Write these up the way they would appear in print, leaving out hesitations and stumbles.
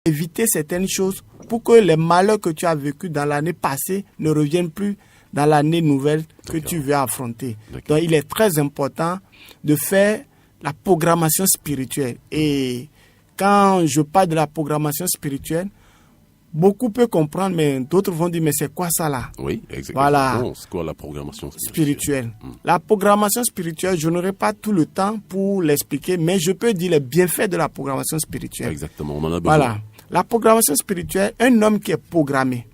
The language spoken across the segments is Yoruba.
éviter certaines choses pour que les malheurs que tu as vécus dans l'année passée ne reviennent plus dans l'année nouvelle que tu veux affronter. Donc, il est très important de faire la programmation spirituelle. Et quand je parle de la programmation spirituelle, beaucoup peuvent comprendre, mais d'autres vont dire, mais c'est quoi ça là? Oui, exactement. Voilà. C'est quoi la programmation spirituelle? La programmation spirituelle, je n'aurai pas tout le temps pour l'expliquer, mais je peux dire les bienfaits de la programmation spirituelle. Exactement, on en a besoin. Voilà. La programmation spirituelle, un homme qui est programmé,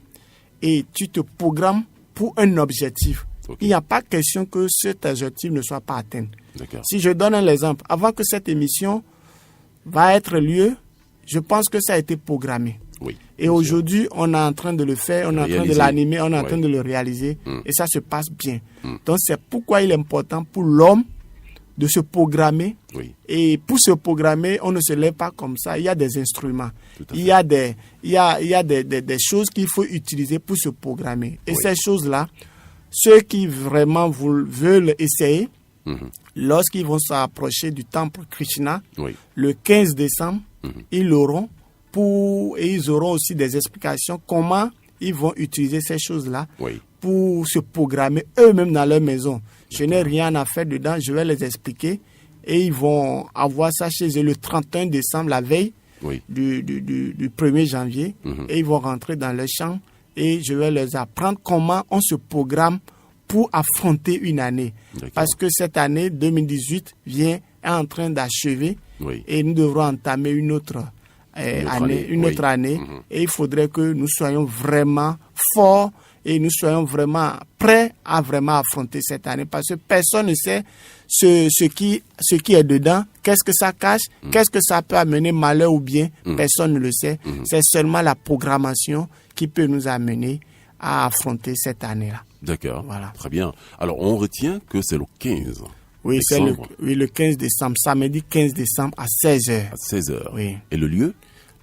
et tu te programmes pour un objectif. Okay. Il n'y a pas question que cet objectif ne soit pas atteint. Si je donne un exemple, avant que cette émission va être lieu, je pense que ça a été programmé. Oui, et aujourd'hui, on est en train de le faire, on est en train de l'animer, on est en train de le réaliser, et ça se passe bien. Donc, c'est pourquoi il est important pour l'homme de se programmer. Et pour se programmer, on ne se lève pas comme ça. Il y a des instruments. Il y a des choses qu'il faut utiliser pour se programmer. Et ces choses-là, ceux qui vraiment veulent essayer, lorsqu'ils vont s'approcher du temple Krishna, le 15 décembre, ils l'auront. Et ils auront aussi des explications comment ils vont utiliser ces choses-là pour se programmer eux-mêmes dans leur maison. Je n'ai rien à faire dedans, je vais les expliquer et ils vont avoir ça chez eux le 31 décembre, la veille du 1er janvier, et ils vont rentrer dans leur chambre et je vais leur apprendre comment on se programme pour affronter une année. Parce que cette année 2018 est en train d'achever et nous devrons entamer une autre année, et il faudrait que nous soyons vraiment forts et nous soyons vraiment prêts à vraiment affronter cette année, parce que personne ne sait ce qui est dedans, qu'est-ce que ça cache, qu'est-ce que ça peut amener malheur ou bien, personne ne le sait. C'est seulement la programmation qui peut nous amener à affronter cette année-là. D'accord, voilà. Très bien. Alors on retient que c'est le 15. Oui, c'est le 15 décembre, samedi 15 décembre à 16h. À 16h. Oui. Et le lieu?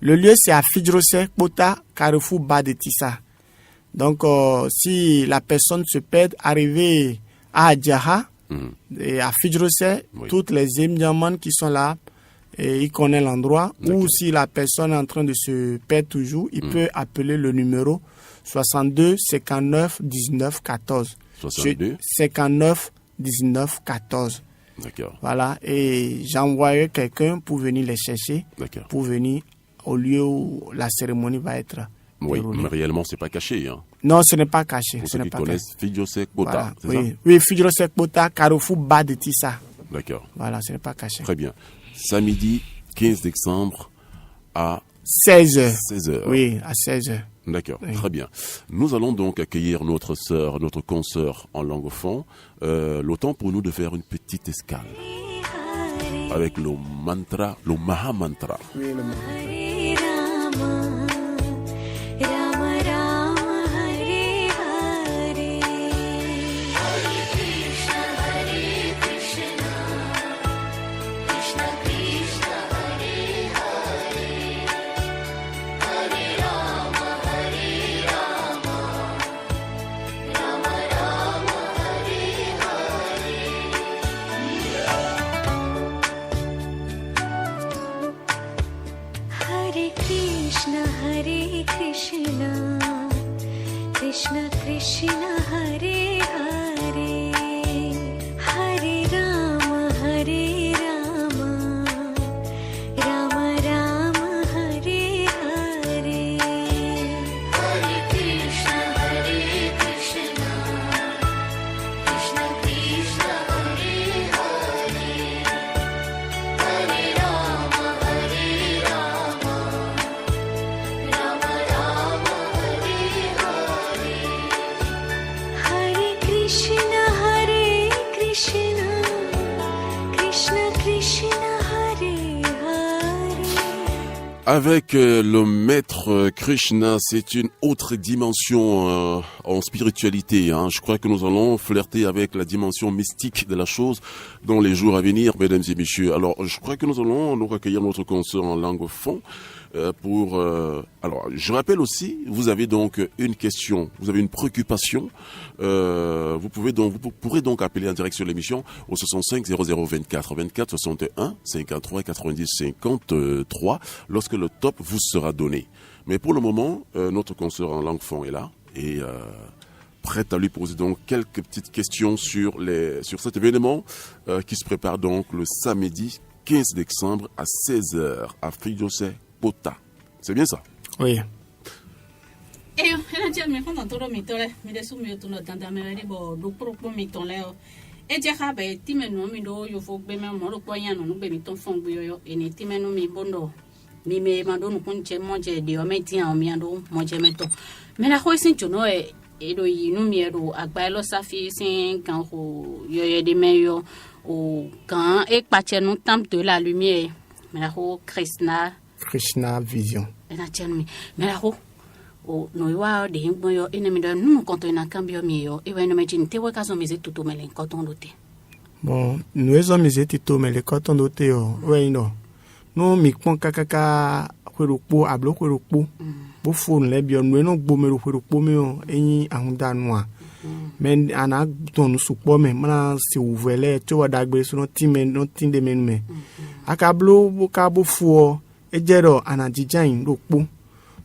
Le lieu, c'est à Fidrosek, Kpota, Carrefour Bas de Tissa. Donc, si la personne se perd, arriver à Adjaha, et à Fidrosek, toutes les Émiamans qui sont là, et ils connaissent l'endroit. Ou si la personne est en train de se perdre toujours, il peut appeler le numéro 62 59 19 14. 62 59 19 14. D'accord. Voilà, et j'envoie quelqu'un pour venir les chercher, pour venir au lieu où la cérémonie va être déroulée. Mais réellement, c'est pas caché. Hein. Non, ce n'est pas caché. Pour ceux qui connaissent Fidrosek Kpota, c'est ça? Oui, Fidrosek Kpota, Carrefour Bas de Tissa. D'accord. Voilà, ce n'est pas caché. Très bien. Samedi 15 décembre à 16h. 16h. Oui, à 16h. D'accord, très bien. Nous allons donc accueillir notre sœur, notre consoeur en langue fon. Le temps pour nous de faire une petite escale avec le mantra, le Maha Mantra. Oui, le mantra. Krishna Krishna Hare Hare Hare Rama Hare Rama Rama Rama Hare Hare Hare Krishna Hare Krishna Krishna Krishna Hare Hare Hare Rama Hare Rama Rama Rama Hare Hare Krishna Hare Krishna Krishna Krishna Hare Hare. Avec le maître Krishna, c'est une autre dimension en spiritualité. Hein. Je crois que nous allons flirter avec la dimension mystique de la chose dans les jours à venir, mesdames et messieurs. Alors, je crois que nous allons nous accueillir notre consoeur en langue fon. Alors, je rappelle aussi, vous avez donc une question, vous avez une préoccupation. Vous pourrez donc appeler en direct sur l'émission au 65 00 24 24 61 53 90 53 lorsque le top vous sera donné. Mais pour le moment, notre consoeur en langue fon est là et prête à lui poser donc quelques petites questions sur cet événement qui se prépare donc le samedi 15 décembre à 16h à Frijose Pota. C'est bien ça? Oui. Edo yinumiero agbailo safi sin kan ho yoye de meyo o kan ek pachenu temple de la lumière mera ho Krishna vision ena chenmi mera ho o noiwa de hingbo yo enemi do nu konto ina cambio mio e weno mejin te weka so mize tuto melen koton dote bon nous eso mize tuto melen koton dote yo weno no mi pon kakaka kwerupo ablo kwerupo bo phone le bio no gbo me kwerupo me o eyin ahunda noa men ana tonu supo me mana se uvele to wadagbe so no time no tinde me akablo bo ka bo fu ejero ana jijan ropo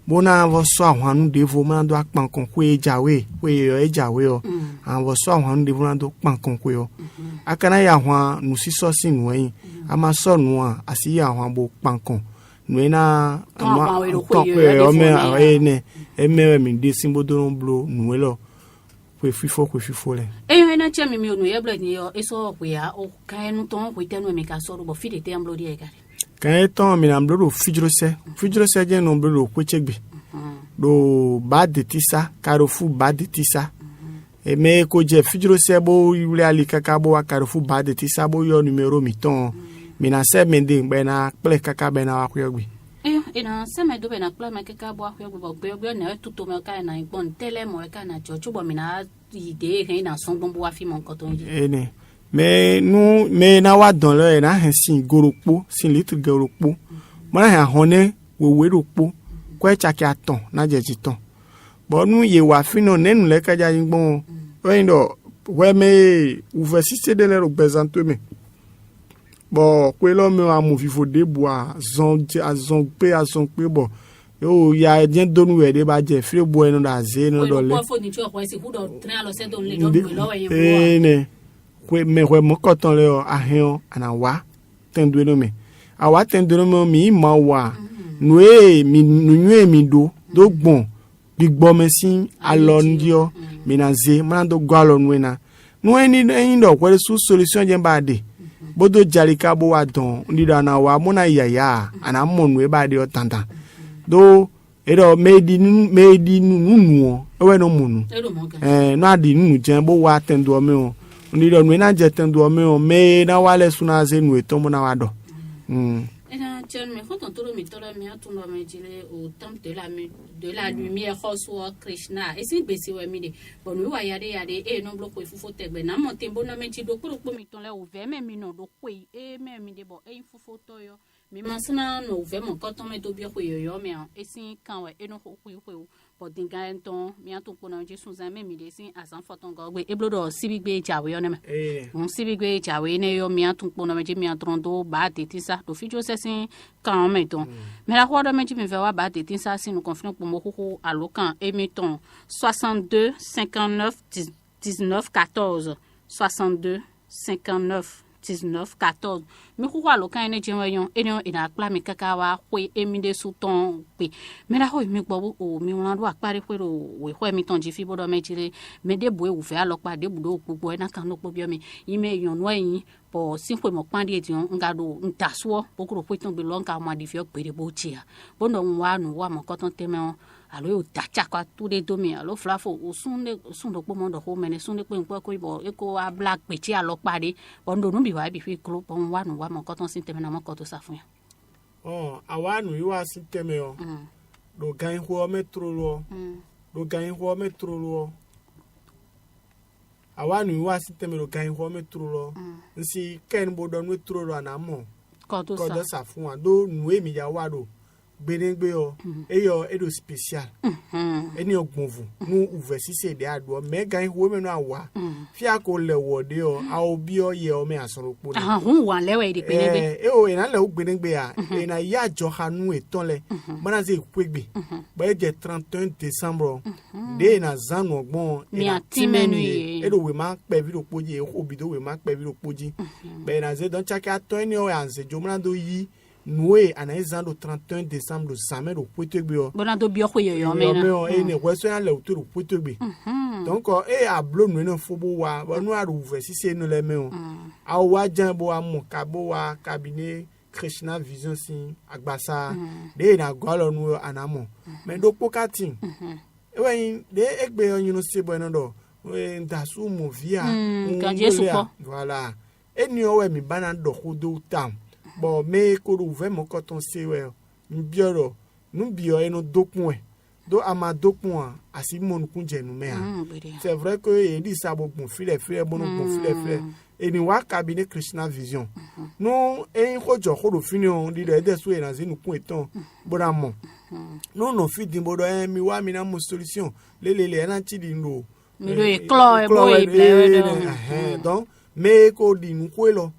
bona vo so ahwanu devo mana do akpan kon ko ejawe o an vo so ahwanu devo mana do pan kon ko yo akana ya ahwa nu si so sin wen ama so nu a asi ya ahwa bo pan kon nuena ama ko o me awene emewe mi de simbo do blo nuelo kwe fifo le na chami mi onu ye blood ni yo eso ko ya o kan nu ton ko tenu mi ka so ro bo fi de te am blood e gare kan ton mi na blood fijro se je no blood ko chegbe do bad de tisa karofu bad de tisa e me ko je fijro se bo yule ali kaka bo wa karofu bad de tisa bo yo numero mi ton mi na se mende be na ple kaka be na wa ko yegbe ina se me do be na ple me kaka bo wa ko yegbe bo be na tuto me ka na igbon tele mo ka na jojo bo mi na ide he na son bon bo wa fi mon koton ji ene me na wa don le na hen sin goropo sin litre goropo mo na han hone we ropo ko chaki aton na jeji ton bo nu ye wa fino nenu le ka ja yigbon we ndo we me ouver si de le représenter me bon ko lo me amu fifo de bois zon pe bon yo ya dien donu we de ba je fre bo eno da ze no do le ne ko me we mo koton le ahen anawa tendwe no me awa tendwe no mi ma wa nue mi do gbon gbigbo mesin alon dio mi na ze ma do gwalo nuena nue ni do ko solution je ba de bodo jalika bo wa don ndida na wa mona yaya ana monu e ba de otanta do edo medi nunu ewe no munu no adi nunu jen bo wa tendo me o ndida nu na je tendo me o me na wale suna ze nu eto mo na wa do ena chen me foton toro mi tora mi atuno me jile au temple de la lumière Joshua Krishna et si besi we mi de bon wa yade e no bloko ifufo tegbe na mo tembo na me ji do kuro mi ton le ouvert me mi no do kwe e me mi de bo e ifufo to yo mi masna no ouvert mon koton me do bi ko yo me e si kan we e no ko ko but dinga enton mi atu ko na je sunza me mi de si asan foton go gbe e blodo sibigbe jawe yo ne me on sibigbe jawe ne yo mi atu ko na me je mi atrondo ba tetisa do fijo sesin kan meton mais la roi de me me va ba tetisa si nous confions pour mo ko alokan e meton 62 59 19 14 62 59 19 14 mi ko alokan ene je wayon ene ina akla mi kaka wa kwe emi de suton pe me la ho mi gbo o mi won do apare pe ro we ho mi ton ji fi bodo me jire me de bo e wo fe alopa de budo pupo ena kan no po bi mi ime yon no yin po sin pe mo pan die tion ngado ntaso pokuro pe ton be lo nka ma di fi o pere bo chia bono wa nu wa mo koton teme alo tacha kwa tude domi alo flafo osunde po mo do ho mene sunde pe npo ko ibo eko a black pe ti alo pade bondo nu bi wa bi fi klo pon wa nu wa mo koton sin teme na mo koton sa fun ya awanu yi wa sin teme o do gan ho metro lo awanu yi wa sin teme do gan ho metro lo nsi ken bodo metro lo na mo koton sa fun wa do nu emi ya wa do benengbe yo eyo edo special eni ogbonvu nu uvesi se de ado me gan wo me no awa fia ko le wode yo a obi o ye o me asoropo ah hu wa lewe de benengbe o ena le benengbe ya ena ya jo hanu eton le mana se kwegbe ba je 31 décembre de na zanu ogbon ena timenu edo we ma pe video poji obido we ma pe video poji be na ze don chaka to eni o anze jo mana do yi Noué en exemple 31 décembre jamais au Poitebio. Bon ando bio ko yo mena. Et ne western le autour au Poitebio. Donc et à blo nous no fobo wa nous a ouvert si c'est nous les mains. A wa jambo a mo kabo wa cabinet Krishna Vision si agbasa. De na golo nous anamo. Mais do pokatin. E wen de egbe on you se bon do. We ndasu mo via. Voilà. Et ni o we mi bana do hodo tam. Bon, mais quand on ouvre mon coton c'est ouais, nous bioro, nous bio et nous dokun do ama dokun asi mon kunje nous mais c'est vrai que il dit ça bon filet bon filet et ni wa cabinet Krishna Vision nous et rojo ko fini on dit de sou et dans nous kun eton bonamo nous no fit di bodo mi wa mi na mo solution le na ti di no mi do e clo donc mais ko di nko lo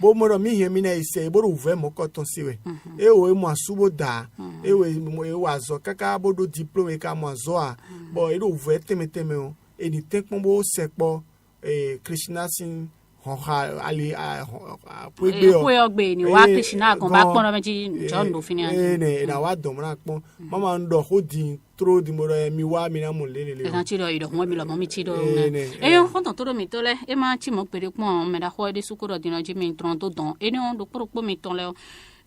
bo mo mi he mi na ise bo uve mo koton siwe e o mo asubo da e we mo e wa zo kaka bo do diplôme ka mo zo a bo e do uve teme o e ni tekpon bo sepo Krishna sin hoha ali pwegbe o ni wa Krishna kon ba pon meji John do fini ne na wa dom na pon mama ndo ho di tro di mo mi wa mi na mo lele e kan ti do ido mo mi lo mo mi ti do e yo kon to mi to le e ma ti mo pere pon me da ho de sukuro di no ji mi 30 don e ni on do pro mi ton le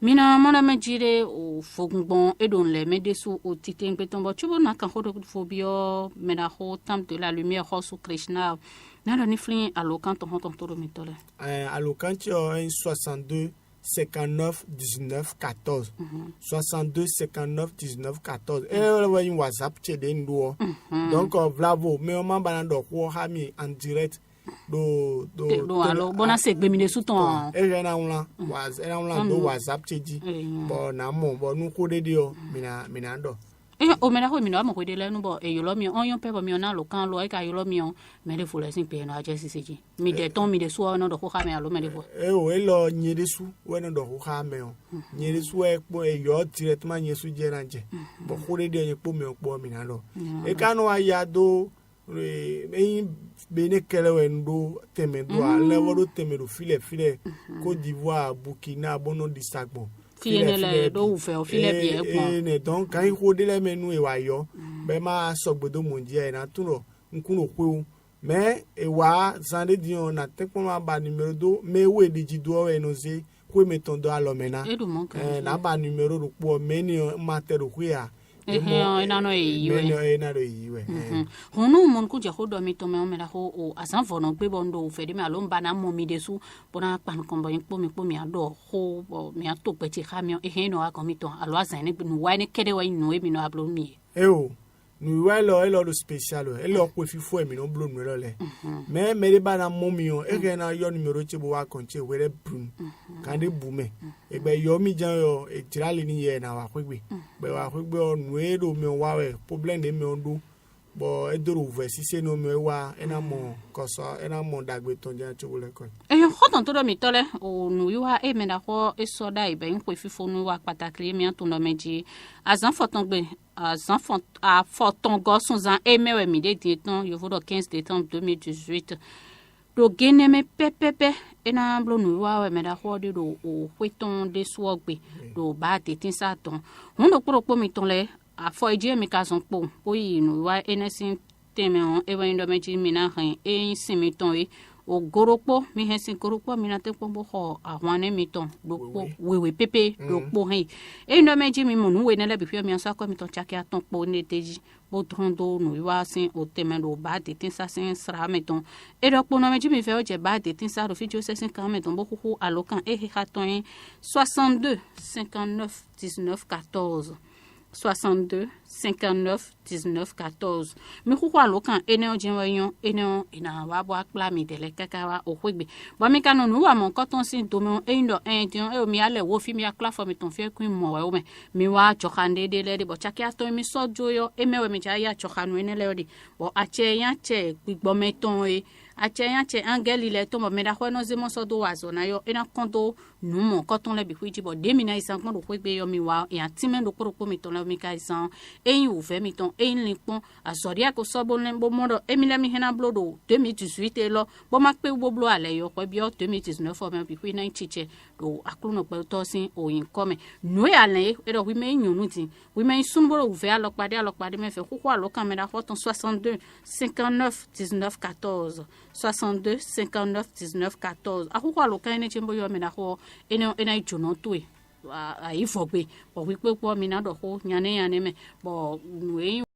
mina mona me jire o fogbon e don le me desu o titin peton bo chubo na kan ho do phobio me da ho tam de la lumière ho su Krishna na lo ni flin alo kan to mi to le alo kan ti o 62 59 19 14 62 59 19 14 et ouais un WhatsApp chez den do donc bravo mais on m'a banando ko ha mi en direct do alo bona se gbe mi de sou ton e na unla do WhatsApp chez di bon na mo bon nu ko de o mina do o mena ho mi no mo ko de le nu bo e yo lo mi on yon pe bo mi na lo kan lo e ka yo lo mi on me le fo le sin pe na je sisi mi de ton mi de so no do ko ha me alo me de fo o e lo nyi de su we no do ko ha me o nyi de su e po e yo directement nyi su je ranje bo ko de de po mi o po mi na lo e ka no aya do e bene kele we ndo teme do a le wo do teme do file Côte d'Ivoire Burkina bono disagbo fienele do ufe o file bien ne donc quand il faut de les menu e wa yo be ma sogbodo mondia na tuno nkuno kwu mais e wa zande dion na tekpo ma ba numéro do me we di jido e no se kwe meton do alomena na ba numéro do po meni ma te do kwia ina no yiwe hono mon ku je ho do mi to me o me la ho o asan fo no pe bondo fe de me alo mba na mo mi de su bona pan ko mi ado ho mi ato pe ti ha mi e no a ko mi to alo asan ni nu wa ni kede wa nu e mi no ablo mi nous ouais le spécial et le ko fi fo mi no blo nu le mais me de ba na mo mi o e ke na yo numéro che bo wa konche were brun kan de bume e be yo mi jan yo e tirale ni ye na wa kwegbe be wa kwegbe o nu e do mi wa we problem de mi o do bo e do ouvert si c'est no mi wa e na mo koso e na mo dagbe ton jan che bo le ko e yo hoton to do mi tole o nu yo ha e me na ko e so da e be ko fi fo nu wa patakri mi an to no meji azan foton gbe enfants à Forton Gosson en aimé mi de temps il faut 15 décembre 2018 do gene me pepepe ena blo nu wa me da ho de do o weton de swogbe do ba te tin sa ton on do pro mi ton le a fo eje mi ka son po o yi nu wa enesin teme on e wa ndo me ji mi na han e sin mi ton e o goropo mi hensin goropo mi na te po bo ho awane mi ton do po wewe pepe do po hen e ndo me ji mi munu we ne le bi fi mi ansa ko mi ton chaki aton po ne teji bo trondo no wa sin o teme do ba de tin sa sin sra meton e do po no me ji mi fe o je ba de tin sa do fi jo se sin kan meton bo ko alokan e ha ton 62 59 19 14 62 59 19 14 mi khukwa lokan ene ojenwayon ene ina wa bo akpla mi dele kakawa okwegbe bo mi kanu nu wa mon koton sin domo eindo endion e mi ale wo fi mi akla fo mi ton fi kun mo wa o mi wa chokande de le bo chakia to mi sojo yo emewe mi ja ya chokanu ene le odi bo ache yan che gbigbo meton e ache yan che angeli le to mo me da khono zemo so do wa zo na yo ena konto nu mo koton le bi kwiji bo de mi na isan kon do kwegbe yo mi wa ya timen do koro mi ton le mi ka isan eyin ouve mi ton eyin linkpon asoria ko sobo lembo modo emile mi hena blodo 2018 lo bo ma pe wo blo ale yo ko bi 2019 fo me bi kwi na chiche do akluno pe to sin oyin come no ya le e do wi me nyunu tin wi me sunbo ouve alokpade me fe kokwa lo kamera photon 62 59 19 14 62 59 19 14 akokwa lo kan ne chembo yo me na ho ena ijuno to e a ifo pe bo wi pe po mi na do ho nyane me bo